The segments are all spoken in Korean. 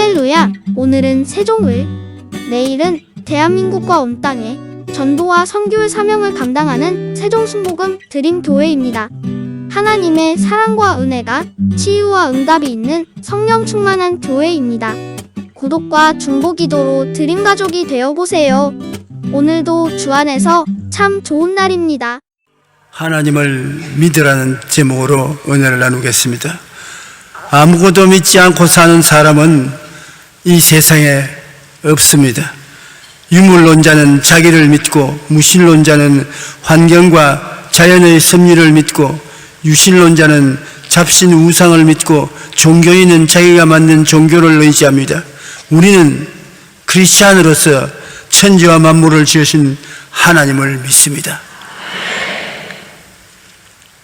할렐루야! 오늘은 세종을, 내일은 대한민국과 온 땅에 전도와 선교의 사명을 감당하는 세종순복음 드림교회입니다. 하나님의 사랑과 은혜가 치유와 응답이 있는 성령 충만한 교회입니다. 구독과 중보기도로 드림가족이 되어보세요. 오늘도 주 안에서 참 좋은 날입니다. 하나님을 믿으라는 제목으로 은혜를 나누겠습니다. 아무것도 믿지 않고 사는 사람은 이 세상에 없습니다. 유물론자는 자기를 믿고, 무신론자는 환경과 자연의 섭리를 믿고, 유신론자는 잡신 우상을 믿고, 종교인은 자기가 만든 종교를 의지합니다. 우리는 크리스찬으로서 천지와 만물을 지으신 하나님을 믿습니다.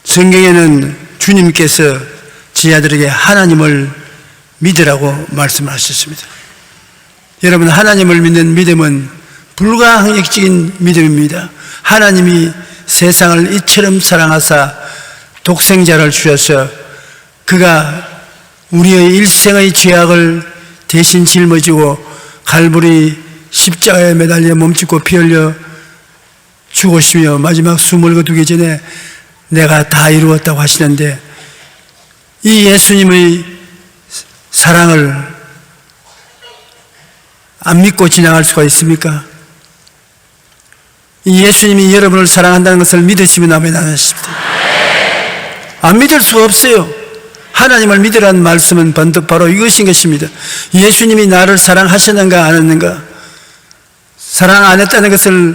성경에는 주님께서 제자들에게 하나님을 믿으라고 말씀하셨습니다. 여러분, 하나님을 믿는 믿음은 불가항력적인 믿음입니다. 하나님이 세상을 이처럼 사랑하사 독생자를 주셔서 그가 우리의 일생의 죄악을 대신 짊어지고 갈보리 십자가에 매달려 몸짓고 피 흘려 죽으시며 마지막 숨을 거두기 전에 내가 다 이루었다고 하시는데, 이 예수님의 사랑을 안 믿고 지나갈 수가 있습니까? 이 예수님이 여러분을 사랑한다는 것을 믿으시면 아멘 하십니다. 안 믿을 수가 없어요. 하나님을 믿으라는 말씀은 바로 이것인 것입니다. 예수님이 나를 사랑하셨는가 안 했는가? 사랑 안 했다는 것을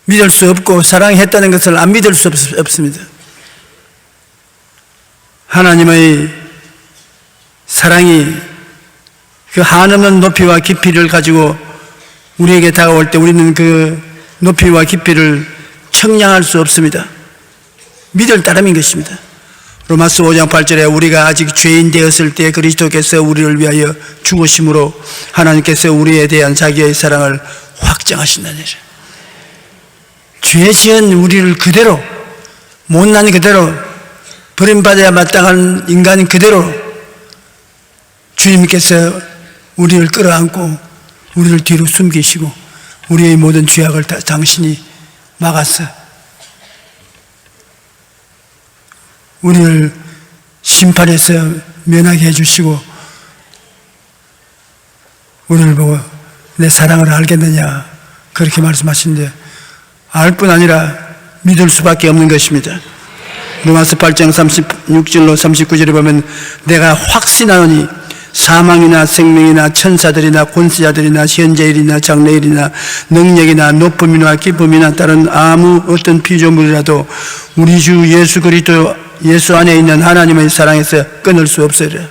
믿을 수 없고, 사랑했다는 것을 안 믿을 수 없습니다. 하나님의 사랑이 그 한없는 높이와 깊이를 가지고 우리에게 다가올 때 우리는 그 높이와 깊이를 청량할 수 없습니다. 믿을 따름인 것입니다. 로마서 5장 8절에 우리가 아직 죄인 되었을 때 그리스도께서 우리를 위하여 죽으심으로 하나님께서 우리에 대한 자기의 사랑을 확정하신다니라. 죄 지은 우리를 그대로, 못난 그대로, 버림받아야 마땅한 인간인 그대로 주님께서 우리를 끌어안고 우리를 뒤로 숨기시고 우리의 모든 죄악을 다 당신이 막았어 우리를 심판에서 면하게 해주시고 우리를 보고 내 사랑을 알겠느냐 그렇게 말씀하시는데, 알 뿐 아니라 믿을 수밖에 없는 것입니다. 로마서 8장 36절로 39절에 보면 내가 확신하노니 사망이나 생명이나 천사들이나 권세자들이나 현재일이나 장래일이나 능력이나 높음이나 기쁨이나 다른 아무 어떤 피조물이라도 우리 주 예수 그리스도 예수 안에 있는 하나님의 사랑에서 끊을 수 없으리라.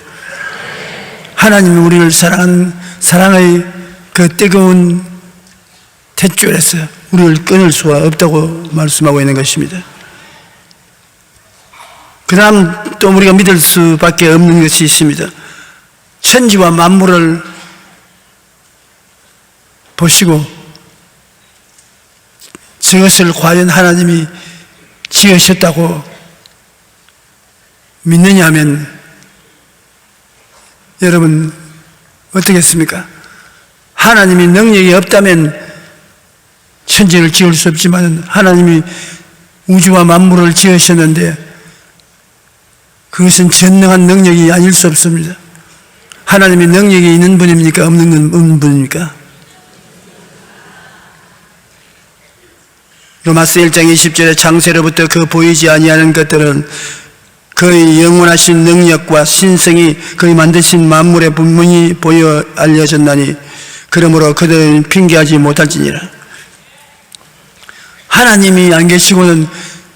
하나님이 우리를 사랑한 사랑의 그 뜨거운 탯줄에서 우리를 끊을 수가 없다고 말씀하고 있는 것입니다. 그 다음 또 우리가 믿을 수밖에 없는 것이 있습니다. 천지와 만물을 보시고 저것을 과연 하나님이 지으셨다고 믿느냐 하면 여러분 어떻겠습니까? 하나님이 능력이 없다면 천지를 지을 수 없지만 하나님이 우주와 만물을 지으셨는데 그것은 전능한 능력이 아닐 수 없습니다. 하나님이 능력이 있는 분입니까? 없는 분입니까? 로마서 1장 20절에 창세로부터 그 보이지 아니하는 것들은 그의 영원하신 능력과 신성이 그의 만드신 만물의 분명히 보여 알려졌나니 그러므로 그들은 핑계하지 못할지니라. 하나님이 안 계시고는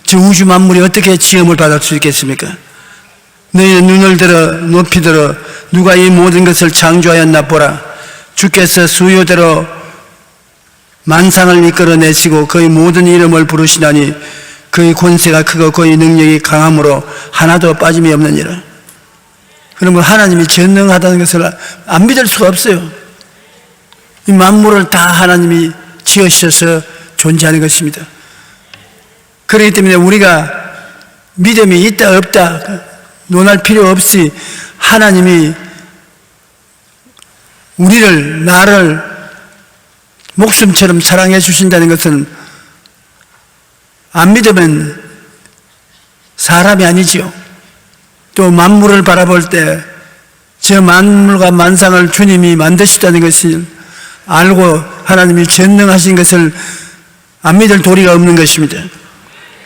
저 우주 만물이 어떻게 지음을 받을 수 있겠습니까? 너희는 눈을 들어 높이 들어 누가 이 모든 것을 창조하였나 보라. 주께서 수요대로 만상을 이끌어내시고 그의 모든 이름을 부르시나니 그의 권세가 크고 그의 능력이 강함으로 하나도 빠짐이 없느니라. 그러면 하나님이 전능하다는 것을 안 믿을 수가 없어요. 이 만물을 다 하나님이 지으셔서 존재하는 것입니다. 그렇기 때문에 우리가 믿음이 있다 없다 논할 필요 없이 하나님이 나를 목숨처럼 사랑해 주신다는 것은 안 믿으면 사람이 아니지요. 또 만물을 바라볼 때 저 만물과 만상을 주님이 만드셨다는 것을 알고 하나님이 전능하신 것을 안 믿을 도리가 없는 것입니다.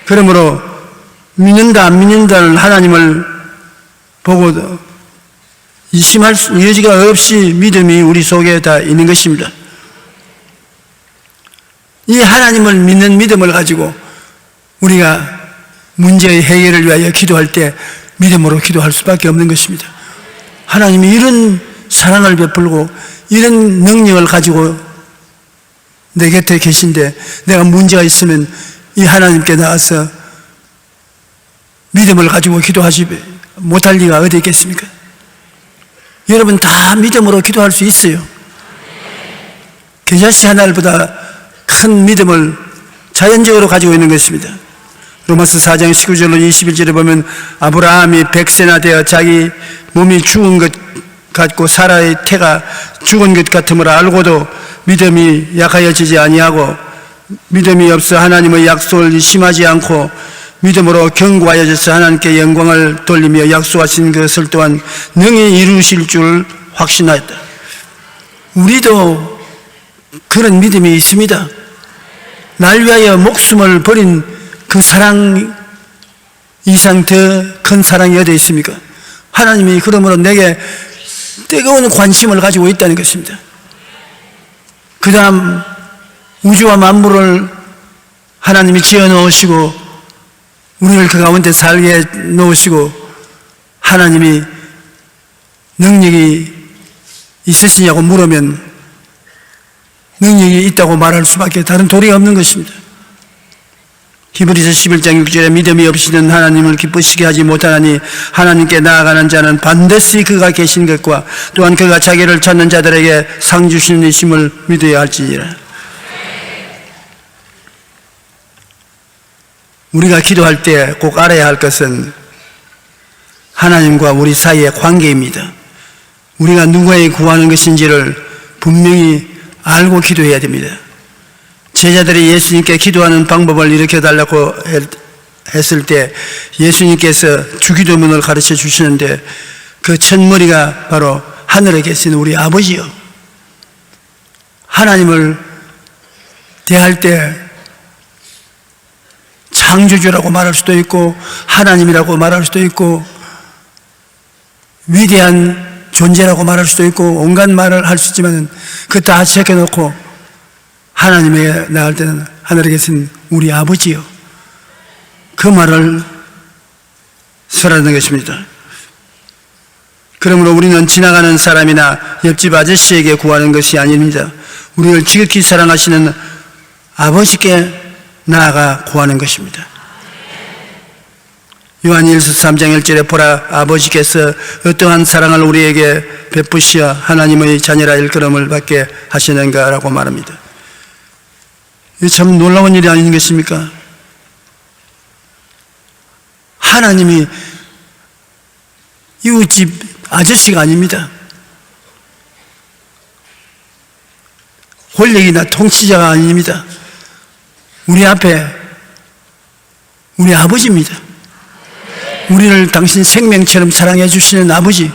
그러므로 믿는다 안 믿는다는 하나님을 보고 의심할 여지가 없이 믿음이 우리 속에 다 있는 것입니다. 이 하나님을 믿는 믿음을 가지고 우리가 문제의 해결을 위하여 기도할 때 믿음으로 기도할 수밖에 없는 것입니다. 하나님이 이런 사랑을 베풀고 이런 능력을 가지고 내 곁에 계신데 내가 문제가 있으면 이 하나님께 나와서 믿음을 가지고 기도하지 못할 리가 어디 있겠습니까? 여러분 다 믿음으로 기도할 수 있어요. 겨자씨 하나보다 큰 믿음을 자연적으로 가지고 있는 것입니다. 로마서 4장 19절로 21절에 보면 아브라함이 100세나 되어 자기 몸이 죽은 것 같고 사라의 태가 죽은 것 같음을 알고도 믿음이 약하여지지 아니하고 믿음이 없어 하나님의 약속을 의심하지 않고 믿음으로 견고하여져서 하나님께 영광을 돌리며 약속하신 것을 또한 능히 이루실 줄 확신하였다. 우리도 그런 믿음이 있습니다. 날 위하여 목숨을 버린 그 사랑 이상 더 큰 사랑이 어디 있습니까? 하나님이 그러므로 내게 뜨거운 관심을 가지고 있다는 것입니다. 그 다음 우주와 만물을 하나님이 지어 놓으시고 우리를 그 가운데 살게 놓으시고 하나님이 능력이 있으시냐고 물으면 능력이 있다고 말할 수밖에 다른 도리가 없는 것입니다. 히브리서 11장 6절에 믿음이 없이는 하나님을 기쁘시게 하지 못하나니 하나님께 나아가는 자는 반드시 그가 계신 것과 또한 그가 자기를 찾는 자들에게 상 주시는 이심을 믿어야 할지니라. 우리가 기도할 때 꼭 알아야 할 것은 하나님과 우리 사이의 관계입니다. 우리가 누구에게 구하는 것인지를 분명히 알고 기도해야 됩니다. 제자들이 예수님께 기도하는 방법을 일으켜달라고 했을 때 예수님께서 주기도문을 가르쳐 주시는데 그 첫머리가 바로 하늘에 계신 우리 아버지요. 하나님을 대할 때 창조주라고 말할 수도 있고 하나님이라고 말할 수도 있고 위대한 존재라고 말할 수도 있고 온갖 말을 할 수 있지만 그 다 제껴놓고 하나님에게 나갈 때는 하늘에 계신 우리 아버지요. 그 말을 설하는 것입니다. 그러므로 우리는 지나가는 사람이나 옆집 아저씨에게 구하는 것이 아닙니다. 우리를 지극히 사랑하시는 아버지께 나아가 구하는 것입니다. 요한일서 3장 1절에 보라 아버지께서 어떠한 사랑을 우리에게 베푸시어 하나님의 자녀라 일컬음을 받게 하시는가 라고 말합니다. 이게 참 놀라운 일이 아닌 것입니까? 하나님이 이웃집 아저씨가 아닙니다. 권력이나 통치자가 아닙니다. 우리 앞에 우리 아버지입니다. 우리를 당신 생명처럼 사랑해 주시는 아버지,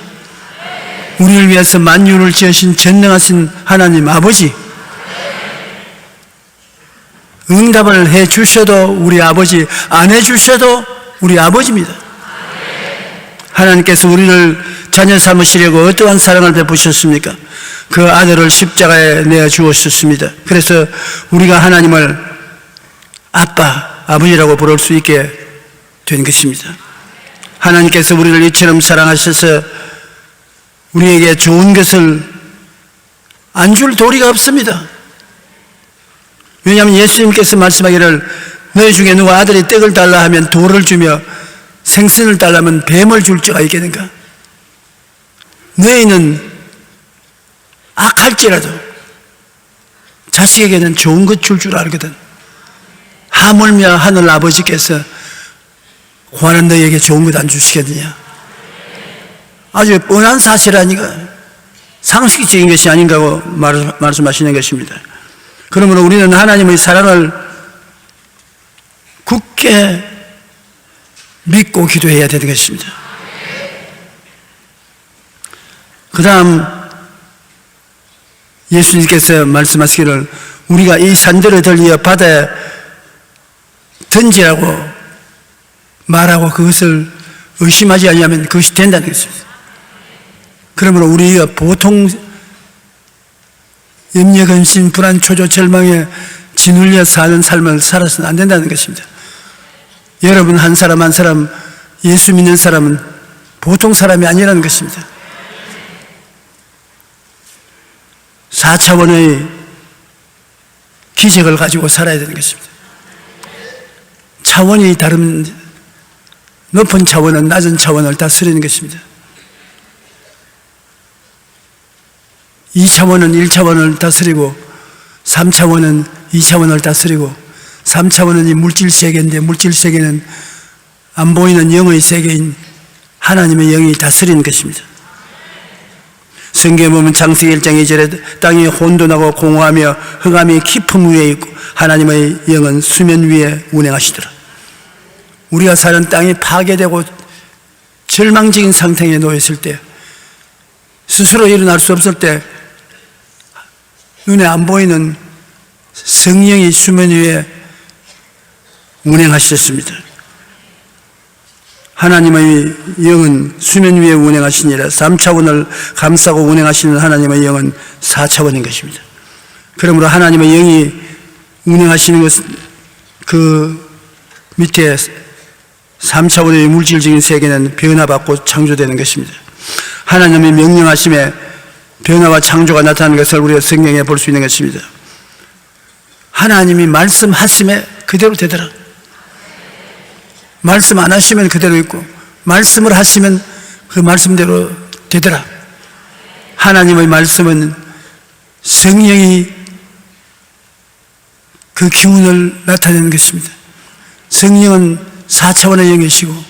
우리를 위해서 만유를 지으신 전능하신 하나님 아버지, 응답을 해 주셔도 우리 아버지, 안 해 주셔도 우리 아버지입니다. 하나님께서 우리를 자녀 삼으시려고 어떠한 사랑을 베푸셨습니까? 그 아들을 십자가에 내어 주었습니다. 그래서 우리가 하나님을 아빠, 아버지라고 부를 수 있게 된 것입니다. 하나님께서 우리를 이처럼 사랑하셔서 우리에게 좋은 것을 안 줄 도리가 없습니다. 왜냐하면 예수님께서 말씀하기를 너희 중에 누가 아들이 떡을 달라 하면 돌을 주며 생선을 달라면 뱀을 줄 자가 있겠는가? 너희는 악할지라도 자식에게는 좋은 것 줄 알거든. 하물며 하늘 아버지께서 구하는 너희에게 좋은 것 안 주시겠느냐? 아주 뻔한 사실 아니가? 상식적인 것이 아닌가 말씀하시는 것입니다. 그러므로 우리는 하나님의 사랑을 굳게 믿고 기도해야 되는 것입니다. 그 다음 예수님께서 말씀하시기를 우리가 이 산들을 들려 바다에 던지라고 말하고 그것을 의심하지 않으면 그것이 된다는 것입니다. 그러므로 우리가 보통 염려, 근심, 불안, 초조, 절망에 짓눌려 사는 삶을 살아서는 안 된다는 것입니다. 여러분 한 사람 한 사람 예수 믿는 사람은 보통 사람이 아니라는 것입니다. 4차원의 기적을 가지고 살아야 되는 것입니다. 차원이 다른 높은 차원은 낮은 차원을 다스리는 것입니다. 2차원은 1차원을 다스리고 3차원은 2차원을 다스리고 3차원은 이 물질 세계인데 물질 세계는 안 보이는 영의 세계인 하나님의 영이 다스리는 것입니다. 성경에 보면 창세기 1장 2절에 땅이 혼돈하고 공허하며 흑암이 깊음 위에 있고 하나님의 영은 수면 위에 운행하시더라. 우리가 사는 땅이 파괴되고 절망적인 상태에 놓였을 때 스스로 일어날 수 없을 때 눈에 안 보이는 성령이 수면 위에 운행하셨습니다. 하나님의 영은 수면 위에 운행하시니라. 3차원을 감싸고 운행하시는 하나님의 영은 4차원인 것입니다. 그러므로 하나님의 영이 운행하시는 것, 그 밑에 3차원의 물질적인 세계는 변화받고 창조되는 것입니다. 하나님의 명령하심에 변화와 창조가 나타나는 것을 우리가 성경에 볼 수 있는 것입니다. 하나님이 말씀하심에 그대로 되더라. 말씀 안 하시면 그대로 있고 말씀을 하시면 그 말씀대로 되더라. 하나님의 말씀은 성령이 그 기운을 나타내는 것입니다. 성령은 4차원의 영이시고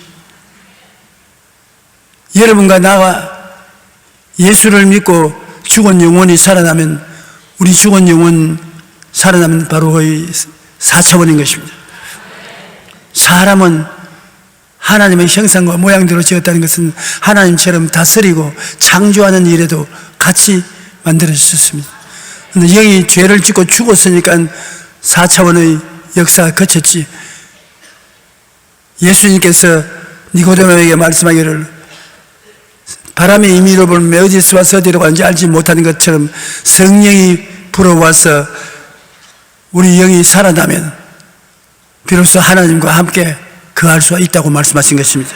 여러분과 나와 예수를 믿고 죽은 영혼이 살아나면 우리 죽은 영혼 살아나면 바로 거의 4차원인 것입니다. 사람은 하나님의 형상과 모양대로 지었다는 것은 하나님처럼 다스리고 창조하는 일에도 같이 만들어주셨습니다. 그런데 영이 죄를 짓고 죽었으니까 4차원의 역사가 거쳤지. 예수님께서 니고데모에게 말씀하기를 바람의 임의로 불면 어디서 와서 어디로 가는지 알지 못하는 것처럼 성령이 불어와서 우리 영이 살아나면 비로소 하나님과 함께 거할 수가 있다고 말씀하신 것입니다.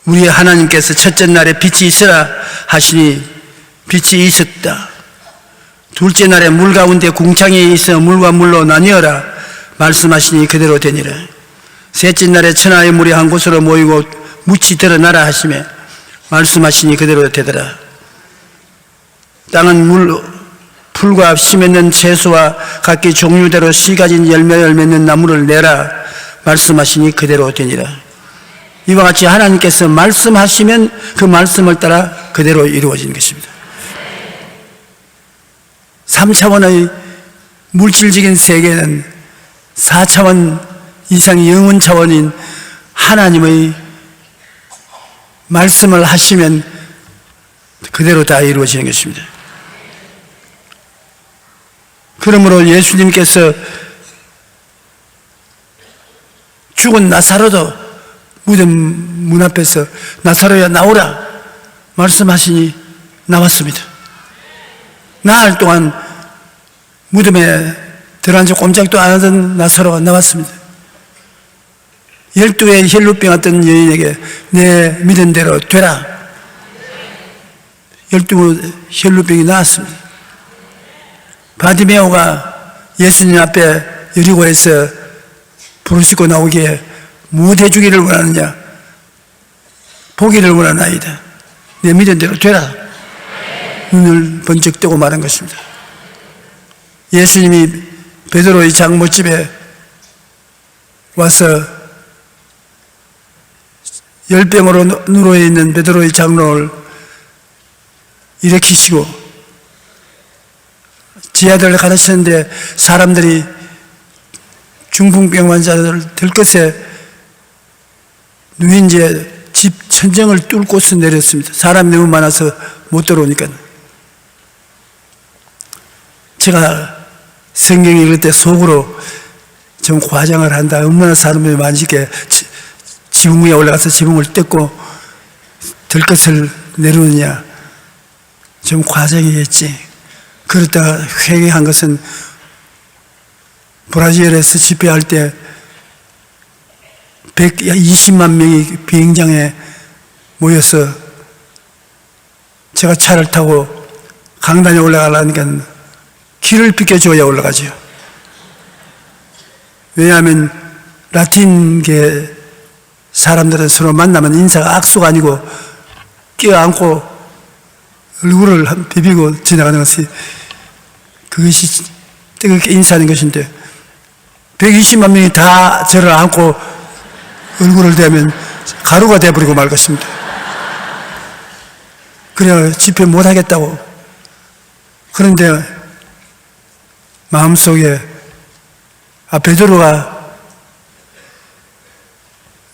우리 하나님께서 첫째 날에 빛이 있으라 하시니 빛이 있었다. 둘째 날에 물 가운데 궁창이 있어 물과 물로 나뉘어라 말씀하시니 그대로 되니라. 셋째 날에 천하의 물이 한 곳으로 모이고 묻이 드러나라 하시며 말씀하시니 그대로 되더라. 땅은 풀과 씨 맺는 채소와 각기 종류대로 씨 가진 열매를 맺는 나무를 내라 말씀하시니 그대로 되니라. 이와 같이 하나님께서 말씀하시면 그 말씀을 따라 그대로 이루어지는 것입니다. 3차원의 물질적인 세계는 4차원 이상 영혼 차원인 하나님의 말씀을 하시면 그대로 다 이루어지는 것입니다. 그러므로 예수님께서 죽은 나사로도 무덤 문 앞에서 나사로야 나오라 말씀하시니 나왔습니다. 나흘 동안 무덤에 들어앉아 꼼짝도 안 하던 나사로가 나왔습니다. 12의 혈루병 왔던 여인에게 내 믿은 대로 되라. 12 혈루병이 나왔습니다. 바디메오가 예수님 앞에 여리고에서 부르시고 나오기에 무엇 해주기를 원하느냐? 보기를 원하나이다. 내 믿은 대로 되라. 눈을 번쩍 뜨고 말한 것입니다. 예수님이 베드로의 장모집에 와서 열병으로 누워 있는 베드로의 장로를 일으키시고 제자들을 가르치는데 사람들이 중풍병 환자를 들것에 누인제 집 천정을 뚫고서 내렸습니다. 사람이 너무 많아서 못 들어오니까. 제가 성경 읽을 때 속으로 좀 과장을 한다. 얼마나 사람들이 많으시게 지붕 위에 올라가서 지붕을 뜯고 들것을 내려오느냐. 좀 과장이겠지. 그러다가 회개한 것은 브라질에서 집회할 때 120만 명이 비행장에 모여서 제가 차를 타고 강단에 올라가려니까 길을 비켜줘야 올라가죠. 왜냐하면 라틴계 사람들은 서로 만나면 인사가 악수가 아니고 껴안고 얼굴을 비비고 지나가는 것이 그것이 뜨겁게 인사하는 것인데 120만 명이 다 저를 안고 얼굴을 대면 가루가 돼버리고 말 것입니다. 그래야 집회 못하겠다고. 그런데 마음속에 베드로가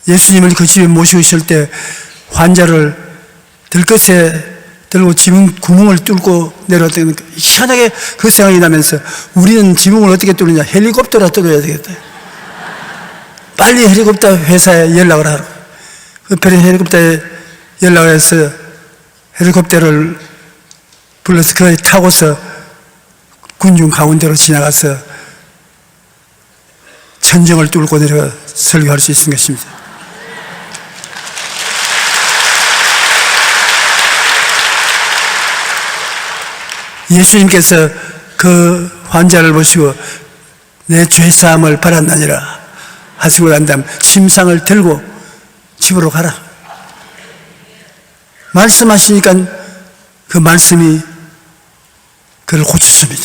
예수님을 그 집에 모시고 있을 때 환자를 들것에 들고 지붕 구멍을 뚫고 내려왔다는 희한하게 그 생각이 나면서 우리는 지붕을 어떻게 뚫느냐. 헬리콥터로 뚫어야 되겠다. 빨리 헬리콥터 회사에 연락을 하라고. 그 헬리콥터에 연락을 해서 헬리콥터를 불러서 그에 타고서 군중 가운데로 지나가서 천정을 뚫고 내려가 설교할 수 있는 것입니다. 예수님께서 그 환자를 보시고 내 죄사함을 받았나니라 하시고 난 다음 침상을 들고 집으로 가라 말씀하시니까 그 말씀이 그를 고쳤습니다.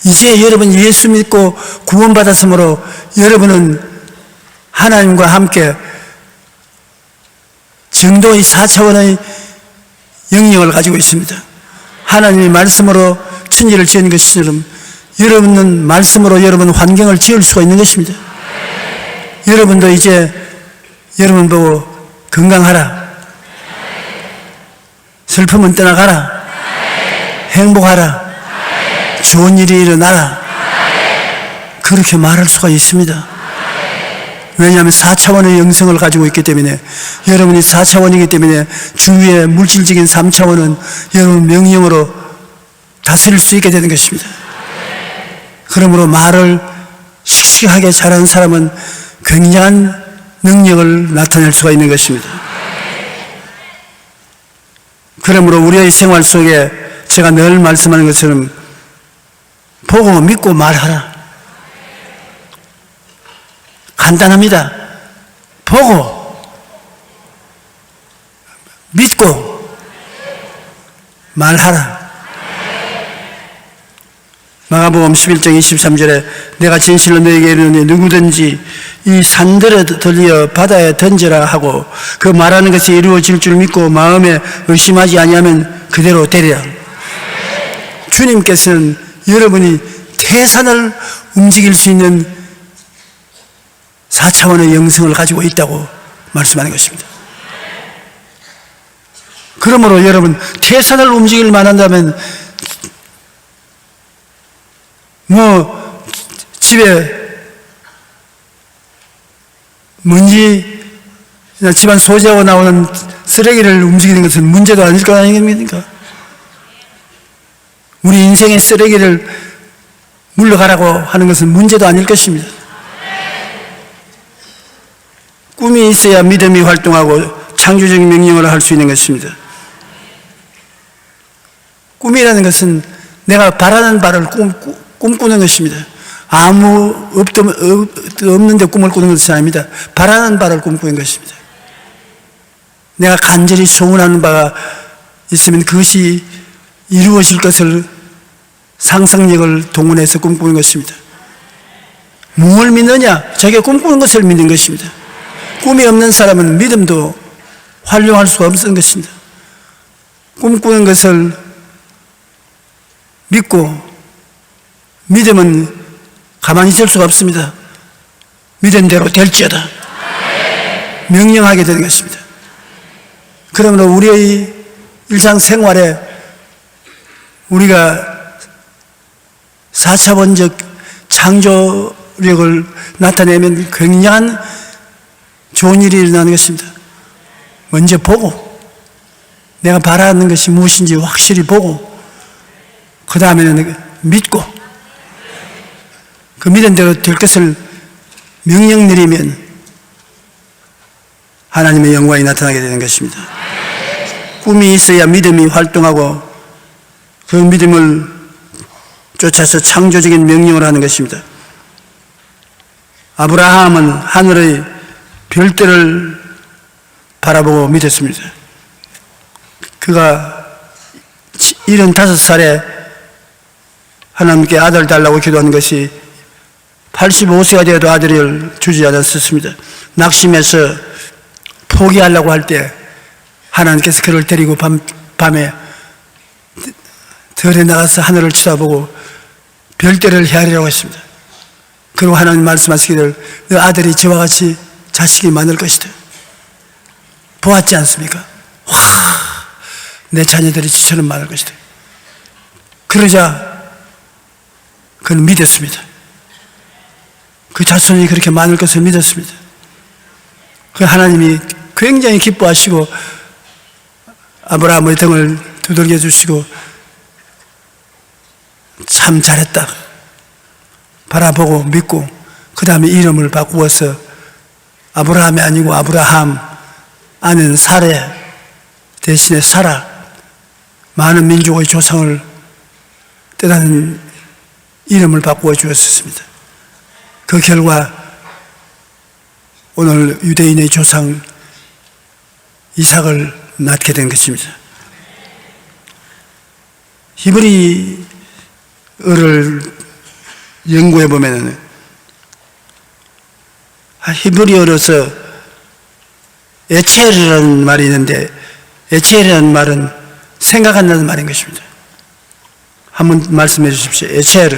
이제 여러분 예수 믿고 구원받았으므로 여러분은 하나님과 함께 정도의 4차원의 영역을 가지고 있습니다. 하나님이 말씀으로 천지를 지은 것처럼 여러분은 말씀으로 여러분 환경을 지을 수가 있는 것입니다. 여러분도 이제 여러분 보고 건강하라, 슬픔은 떠나가라, 행복하라, 좋은 일이 일어나라, 그렇게 말할 수가 있습니다. 왜냐하면 4차원의 영성을 가지고 있기 때문에, 여러분이 4차원이기 때문에 주위의 물질적인 3차원은 여러분 명령으로 다스릴 수 있게 되는 것입니다. 그러므로 말을 씩씩하게 잘하는 사람은 굉장한 능력을 나타낼 수가 있는 것입니다. 그러므로 우리의 생활 속에 제가 늘 말씀하는 것처럼 보고 믿고 말하라. 간단합니다. 보고 믿고 말하라. 마가복음 11장 23절에 내가 진실로 너에게 이르노니 누구든지 이 산들에 들려 바다에 던져라 하고 그 말하는 것이 이루어질 줄 믿고 마음에 의심하지 아니하면 그대로 되리라. 주님께서는 여러분이 태산을 움직일 수 있는 4차원의 영성을 가지고 있다고 말씀하는 것입니다. 그러므로 여러분 태산을 움직일 만한다면 집에 먼지나 집안 소지하고 나오는 쓰레기를 움직이는 것은 문제도 아닐 거 아닙니까? 우리 인생의 쓰레기를 물러가라고 하는 것은 문제도 아닐 것입니다. 꿈이 있어야 믿음이 활동하고 창조적인 명령을 할 수 있는 것입니다. 꿈이라는 것은 내가 바라는 바를 꿈꾸는 것입니다. 아무 없는데 꿈을 꾸는 것이 아닙니다. 바라는 바를 꿈꾸는 것입니다. 내가 간절히 소원하는 바가 있으면 그것이 이루어질 것을 상상력을 동원해서 꿈꾸는 것입니다. 무엇을 믿느냐? 자기가 꿈꾸는 것을 믿는 것입니다. 꿈이 없는 사람은 믿음도 활용할 수가 없는 것입니다. 꿈꾸는 것을 믿고, 믿음은 가만히 있을 수가 없습니다. 믿은 대로 될지어다. 명령하게 되는 것입니다. 그러므로 우리의 일상생활에 우리가 4차원적 창조력을 나타내면 굉장한 좋은 일이 일어나는 것입니다. 먼저 보고, 내가 바라는 것이 무엇인지 확실히 보고, 그 다음에는 믿고, 그 믿은 대로 될 것을 명령 내리면 하나님의 영광이 나타나게 되는 것입니다. 꿈이 있어야 믿음이 활동하고, 그 믿음을 쫓아서 창조적인 명령을 하는 것입니다. 아브라함은 하늘의 별들을 바라보고 믿었습니다. 그가 75살에 하나님께 아들 달라고 기도한 것이 85세가 되어도 아들을 주지 않았었습니다. 낙심해서 포기하려고 할 때 하나님께서 그를 데리고 밤에 들에 나가서 하늘을 쳐다보고 별들을 헤아리라고 했습니다. 그리고 하나님 말씀하시기를 너 아들이 저와 같이 자식이 많을 것이다. 보았지 않습니까? 와, 내 자녀들이 저처럼 많을 것이다. 그러자 그는 믿었습니다. 그 자손이 그렇게 많을 것을 믿었습니다. 그 하나님이 굉장히 기뻐하시고 아브라함의 등을 두들겨 주시고 참 잘했다 바라보고 믿고, 그 다음에 이름을 바꾸어서 아브라함이 아니고 아브라함, 아내는 사레 대신에 사라, 많은 민족의 조상을 뜻하는 이름을 바꾸어 주었습니다. 그 결과 오늘 유대인의 조상 이삭을 낳게 된 것입니다. 히브리어를 연구해 보면은 히브리어로서 에체르라는 말이 있는데, 에체르라는 말은 생각한다는 말인 것입니다. 한번 말씀해 주십시오. 에체르,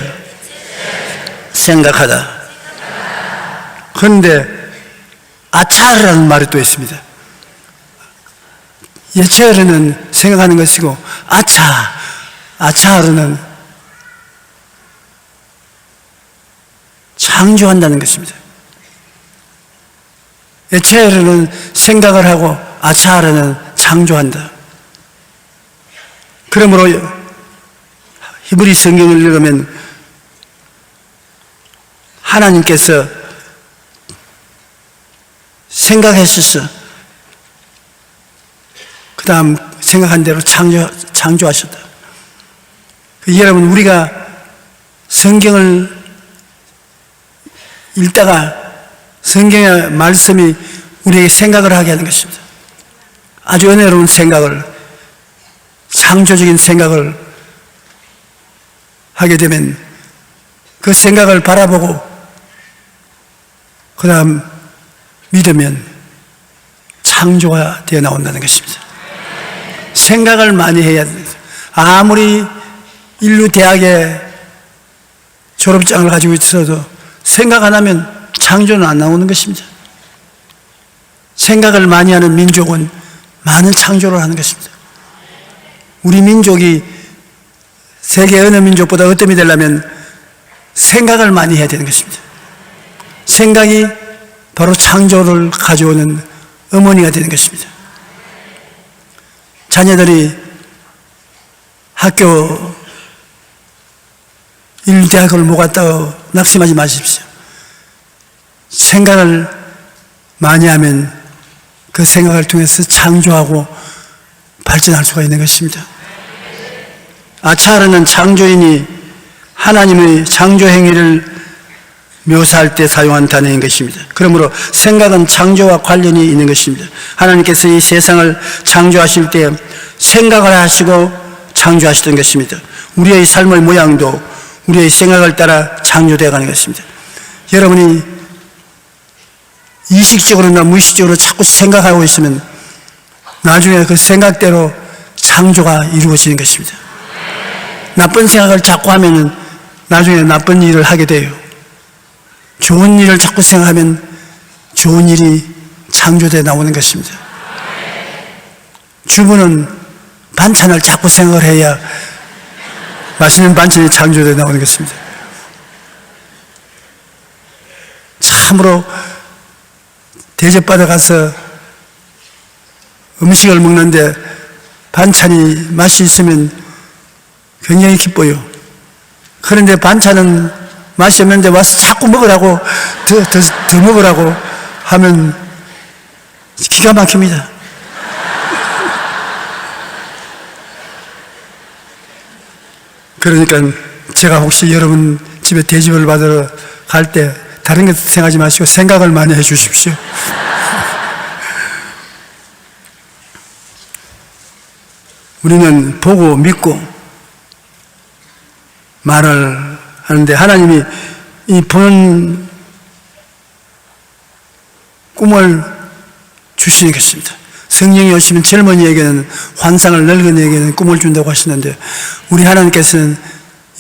생각하다. 그런데 아차르라는 말이 또 있습니다. 예체르는 생각하는 것이고, 아차르는 창조한다는 것입니다. 예체르는 생각을 하고 아차르는 창조한다. 그러므로 히브리 성경을 읽으면 하나님께서 생각했었어. 그 다음 생각한 대로 창조하셨다. 여러분, 우리가 성경을 읽다가 성경의 말씀이 우리에게 생각을 하게 하는 것입니다. 아주 은혜로운 생각을, 창조적인 생각을 하게 되면 그 생각을 바라보고 그 다음 믿으면 창조가 되어 나온다는 것입니다. 생각을 많이 해야 됩니다. 아무리 인류 대학에 졸업장을 가지고 있어도 생각 안 하면 창조는 안 나오는 것입니다. 생각을 많이 하는 민족은 많은 창조를 하는 것입니다. 우리 민족이 세계 어느 민족보다 어떤 되려면 생각을 많이 해야 되는 것입니다. 생각이 바로 창조를 가져오는 어머니가 되는 것입니다. 자녀들이 학교 인류대학을 못 갔다고 낙심하지 마십시오. 생각을 많이 하면 그 생각을 통해서 창조하고 발전할 수가 있는 것입니다. 아차르는 창조인이 하나님의 창조 행위를 묘사할 때 사용한 단어인 것입니다. 그러므로 생각은 창조와 관련이 있는 것입니다. 하나님께서 이 세상을 창조하실 때 생각을 하시고 창조하시던 것입니다. 우리의 삶의 모양도 우리의 생각을 따라 창조되어 가는 것입니다. 여러분이 이식적으로나 무의식적으로 자꾸 생각하고 있으면 나중에 그 생각대로 창조가 이루어지는 것입니다. 나쁜 생각을 자꾸 하면은 나중에 나쁜 일을 하게 돼요. 좋은 일을 자꾸 생각하면 좋은 일이 창조되어 나오는 것입니다. 주부는 반찬을 자꾸 생각을 해야 맛있는 반찬이 창조되어 나오는 것입니다. 참으로 대접받아 가서 음식을 먹는데 반찬이 맛이 있으면 굉장히 기뻐요. 그런데 반찬은 맛이 없는데 와서 자꾸 먹으라고 더 먹으라고 하면 기가 막힙니다. 그러니까 제가 혹시 여러분 집에 대접을 받으러 갈 때 다른 것 생각하지 마시고 생각을 많이 해 주십시오. 우리는 보고 믿고 말을 하는데 하나님이 이 보는 꿈을 주시는 것입니다. 성령이 오시면 젊은이에게는 환상을, 늙은이에게는 꿈을 준다고 하시는데 우리 하나님께서는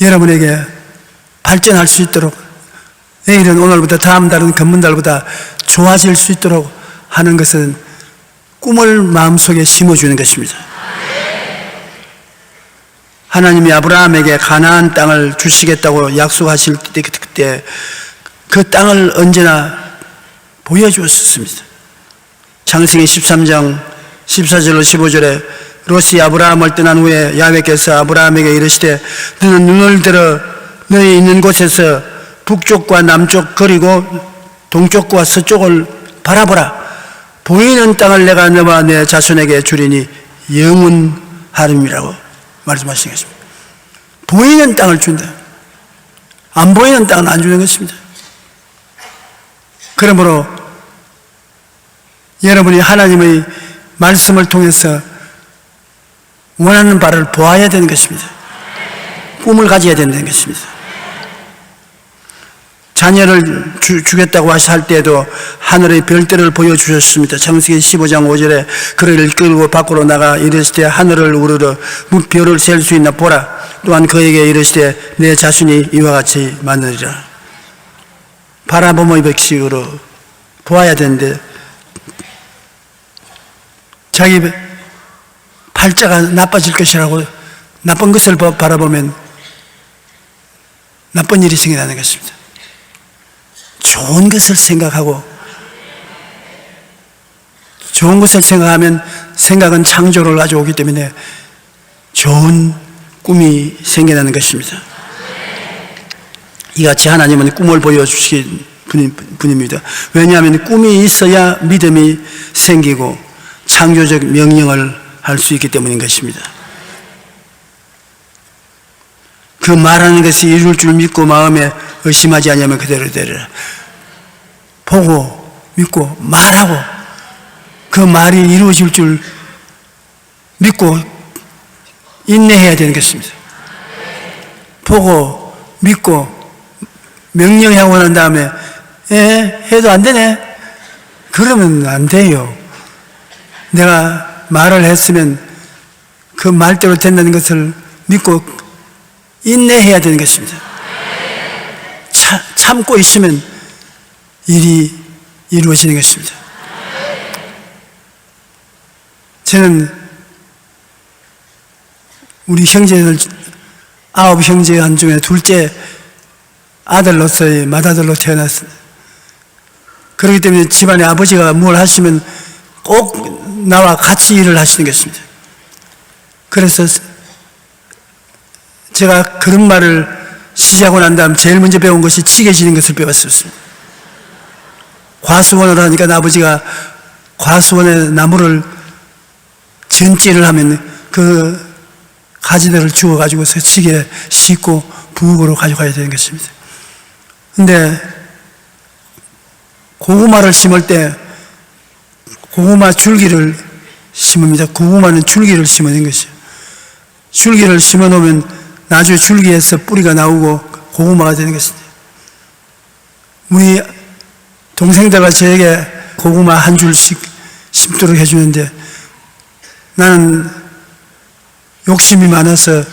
여러분에게 발전할 수 있도록 내일은 오늘보다 다음 달은 금문달보다 좋아질 수 있도록 하는 것은 꿈을 마음속에 심어주는 것입니다. 하나님이 아브라함에게 가나안 땅을 주시겠다고 약속하실 때 그때 그 땅을 언제나 보여주었습니다. 창세기 13장 14절로 15절에 롯이 아브라함을 떠난 후에 야훼께서 아브라함에게 이르시되 너는 눈을 들어 너희 있는 곳에서 북쪽과 남쪽 그리고 동쪽과 서쪽을 바라보라. 보이는 땅을 내가 너와 내 자손에게 주리니 영원하림이라고 말씀하신 것입니다. 보이는 땅을 준다. 안 보이는 땅은 안 주는 것입니다. 그러므로 여러분이 하나님의 말씀을 통해서 원하는 바를 보아야 되는 것입니다. 꿈을 가져야 된다는 것입니다. 자녀를 주겠다고 할 때에도 하늘의 별들을 보여주셨습니다. 창세기 15장 5절에 그를 끌고 밖으로 나가 이르시되 하늘을 우러러 별을 셀 수 있나 보라. 또한 그에게 이르시되 내 자손이 이와 같이 많으리라. 바라봄의 백식으로 보아야 되는데 자기 팔자가 나빠질 것이라고 나쁜 것을 바라보면 나쁜 일이 생겨나는 것입니다. 좋은 것을 생각하고 좋은 것을 생각하면 생각은 창조를 가져오기 때문에 좋은 꿈이 생겨나는 것입니다. 이같이 하나님은 꿈을 보여주신 분입니다. 왜냐하면 꿈이 있어야 믿음이 생기고 창조적 명령을 할 수 있기 때문인 것입니다. 그 말하는 것이 이룰 줄 믿고 마음에 의심하지 않으면 그대로 되리라. 보고 믿고 말하고 그 말이 이루어질 줄 믿고 인내해야 되는 것입니다. 보고 믿고 명령하고 난 다음에 해도 안 되네 그러면 안 돼요. 내가 말을 했으면 그 말대로 된다는 것을 믿고 인내해야 되는 것입니다. 참고 있으면 일이 이루어지는 것입니다. 저는 우리 형제들 9형제 한 중에 둘째 아들로서의 맏아들로 태어났습니다. 그렇기 때문에 집안에 아버지가 뭘 하시면 꼭 나와 같이 일을 하시는 것입니다. 그래서 제가 그런 말을 시작하고 난 다음 제일 먼저 배운 것이 찌개 지는 것을 배웠었습니다. 과수원을 하니까 아버지가 과수원에 나무를 전찌를 하면 그 가지들을 주워가지고서 찌개에 싣고 부엌으로 가져가야 되는 것입니다. 근데 고구마를 심을 때 고구마 줄기를 심습니다. 고구마는 줄기를 심는 것이에요. 줄기를 심어 놓으면 나중에 줄기에서 뿌리가 나오고 고구마가 되는 것입니다. 우리 동생들과 저에게 고구마 한 줄씩 심도록 해주는데 나는 욕심이 많아서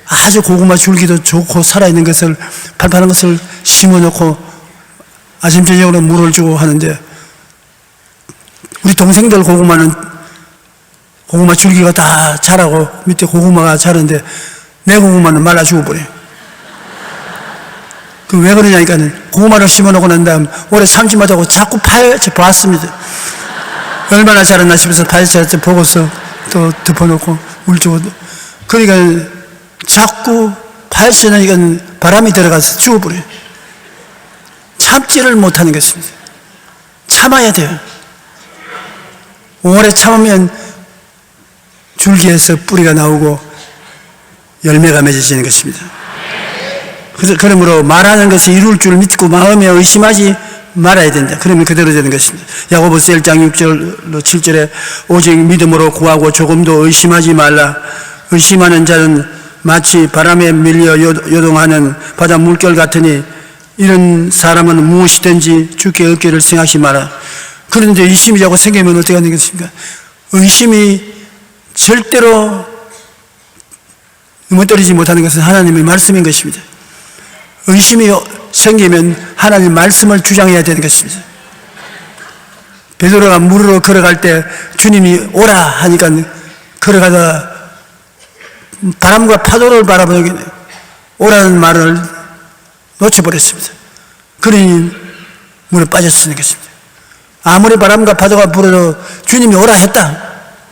아주 고구마 줄기도 좋고 살아있는 것을 팔팔한 것을 심어놓고 아침 저녁으로 물을 주고 하는데 우리 동생들 고구마는 고구마 줄기가 다 자라고 밑에 고구마가 자라는데 내 고구마는 말라 죽어버려요. 그 왜 그러냐니까 고구마를 심어놓고 난 다음 올해 참지 못하고 자꾸 파헤쳐 봤습니다. 얼마나 자랐나 싶어서 파헤쳐 보고서 또 덮어놓고 물 주고 그러니까 자꾸 파헤쳐나니까 바람이 들어가서 죽어버려요. 참지를 못하는 것입니다. 참아야 돼요. 오래 참으면 줄기에서 뿌리가 나오고 열매가 맺어지는 것입니다. 그러므로 말하는 것이 이룰 줄 믿고 마음에 의심하지 말아야 된다. 그러면 그대로 되는 것입니다. 야고보서 1장 6절 7절에 오직 믿음으로 구하고 조금도 의심하지 말라. 의심하는 자는 마치 바람에 밀려 요동하는 바다 물결 같으니 이런 사람은 무엇이든지 주께 얻기를 생각하지 마라. 그런데 의심이 자꾸 생기면 어떻게 하는 것입니까? 의심이 절대로 넘어뜨리지 못하는 것은 하나님의 말씀인 것입니다. 의심이 생기면 하나님의 말씀을 주장해야 되는 것입니다. 베드로가 물으로 걸어갈 때 주님이 오라 하니까 걸어가다 바람과 파도를 바라보게 오라는 말을 놓쳐버렸습니다. 그러니 물에 빠졌으는 것입니다. 아무리 바람과 파도가 불어도 주님이 오라 했다.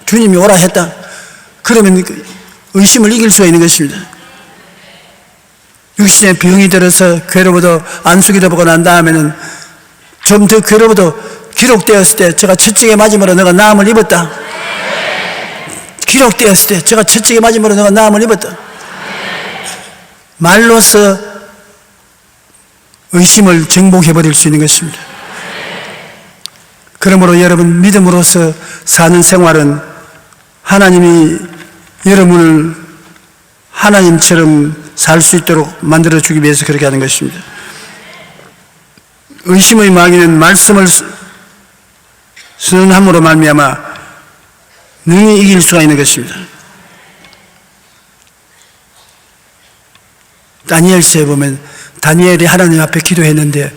주님이 오라 했다. 그러면 의심을 이길 수가 있는 것입니다. 육신에 병이 들어서 괴로워도 안수기도 보고 난 다음에는 좀 더 괴로워도 기록되었을 때 제가 채찍에 맞음으로 내가 나음을 입었다. 기록되었을 때 제가 채찍에 맞음으로 내가 나음을 입었다. 말로서 의심을 정복해버릴 수 있는 것입니다. 그러므로 여러분 믿음으로서 사는 생활은 하나님이 여러분을 하나님처럼 살 수 있도록 만들어주기 위해서 그렇게 하는 것입니다. 의심의 마귀는 말씀을 선언함으로 말미암아 능히 이길 수가 있는 것입니다. 다니엘서에 보면 다니엘이 하나님 앞에 기도했는데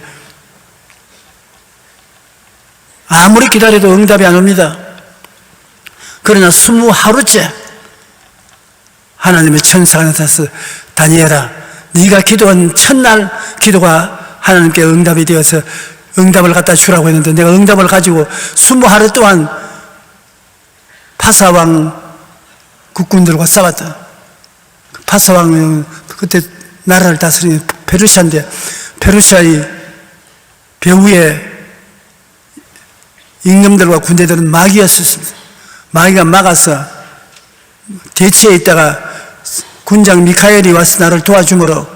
아무리 기다려도 응답이 안 옵니다. 그러나 20하루째 하나님의 천사가 나타나서 다니엘아, 네가 기도한 첫날 기도가 하나님께 응답이 되어서 응답을 갖다 주라고 했는데 내가 응답을 가지고 20하루 동안 파사왕 국군들과 싸웠다. 파사왕은 그때 나라를 다스리는 페르시아인데 페르시아의 배후에 임금들과 군대들은 마귀였었습니다. 마귀가 막아서 대치에 있다가 군장 미카엘이 와서 나를 도와주므로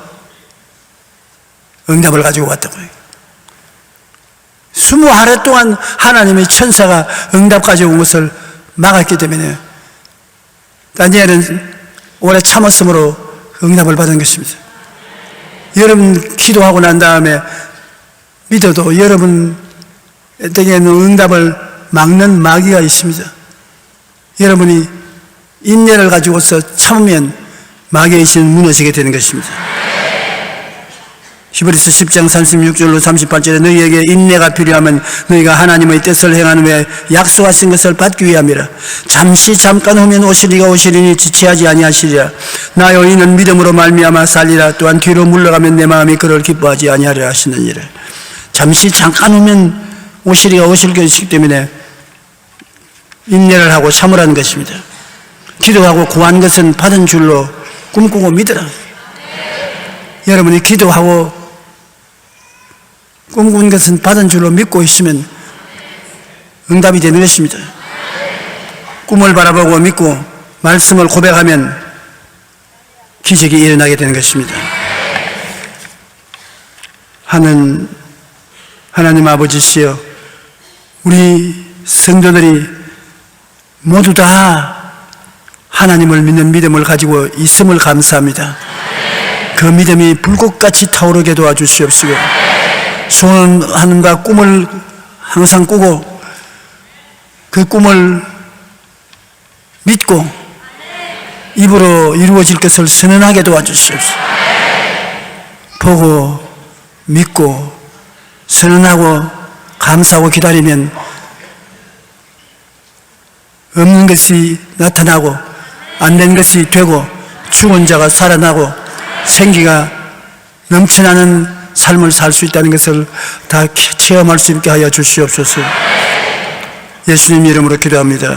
응답을 가지고 왔다고요. 20하루 동안 하나님의 천사가 응답 가지고 온 것을 막았기 때문에 다니엘은 오래 참았으므로 응답을 받은 것입니다. 여러분 기도하고 난 다음에 믿어도 여러분에게는 응답을 막는 마귀가 있습니다. 여러분이 인내를 가지고서 참으면 마귀의 신은 무너지게 되는 것입니다. 히브리서 10장 36절로 38절에 너희에게 인내가 필요하면 너희가 하나님의 뜻을 행하는 후에 약속하신 것을 받기 위함이라. 잠깐 후면 오시리가 오시리니 지체하지 아니하시리라. 나여 이는 믿음으로 말미암아 살리라. 또한 뒤로 물러가면 내 마음이 그를 기뻐하지 아니하리라 하시느니라. 잠깐 후면 오시리가 오실 것이기 때문에 인내를 하고 참으라는 것입니다. 기도하고 구한 것은 받은 줄로 꿈꾸고 믿으라. 여러분이 기도하고 꿈꾼 것은 받은 줄로 믿고 있으면 응답이 되는 것입니다. 꿈을 바라보고 믿고 말씀을 고백하면 기적이 일어나게 되는 것입니다. 하나님 아버지시여, 우리 성도들이 모두 다 하나님을 믿는 믿음을 가지고 있음을 감사합니다. 그 믿음이 불꽃같이 타오르게 도와주시옵시고 소원하는 바 꿈을 항상 꾸고 그 꿈을 믿고 입으로 이루어질 것을 선언하게 도와주시옵소서. 보고 믿고 선언하고 감사하고 기다리면 없는 것이 나타나고 안 된 것이 되고 죽은 자가 살아나고 생기가 넘쳐나는 삶을 살 수 있다는 것을 다 체험할 수 있게 하여 주시옵소서. 예수님 이름으로 기도합니다.